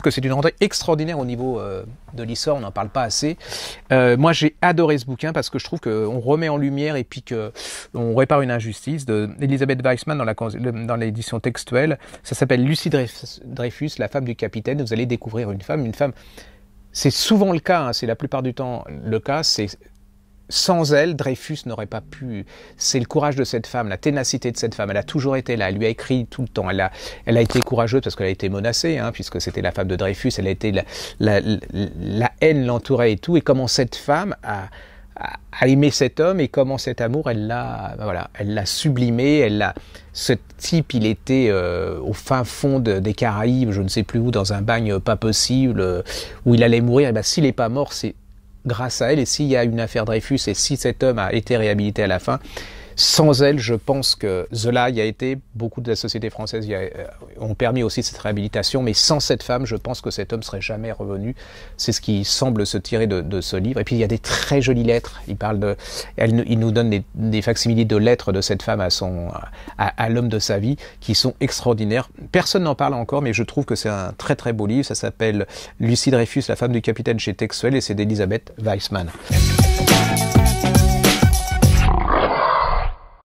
que c'est une rentrée extraordinaire au niveau de l'histoire, on n'en parle pas assez. Moi, j'ai adoré ce bouquin parce que je trouve qu'on remet en lumière et puis qu'on répare une injustice d'Elisabeth Weissman dans l'édition textuelle. Ça s'appelle Lucie Dreyfus, la femme du capitaine. Vous allez découvrir une femme, c'est souvent le cas, hein, c'est la plupart du temps le cas, c'est sans elle, Dreyfus n'aurait pas pu. C'est le courage de cette femme, la ténacité de cette femme. Elle a toujours été là. Elle lui a écrit tout le temps. Elle a été courageuse parce qu'elle a été menacée, hein, puisque c'était la femme de Dreyfus. Elle a été la haine l'entourait et tout. Et comment cette femme a aimé cet homme et comment cet amour, elle l'a sublimé. Ce type, il était au fin fond des Caraïbes, je ne sais plus où, dans un bagne pas possible, où il allait mourir. Et ben, s'il n'est pas mort, c'est grâce à elle, et s'il y a une affaire Dreyfus, et si cet homme a été réhabilité à la fin, sans elle, je pense que Zola y a été, beaucoup de la société française ont permis aussi cette réhabilitation, mais sans cette femme, je pense que cet homme serait jamais revenu. C'est ce qui semble se tirer de ce livre. Et puis il y a des très jolies lettres. Il nous donne des facsimilés de lettres de cette femme à l'homme de sa vie, qui sont extraordinaires. Personne n'en parle encore, mais je trouve que c'est un très très beau livre. Ça s'appelle Lucie Dreyfus, la femme du capitaine, chez Textuel, et c'est d'Elisabeth Weissman.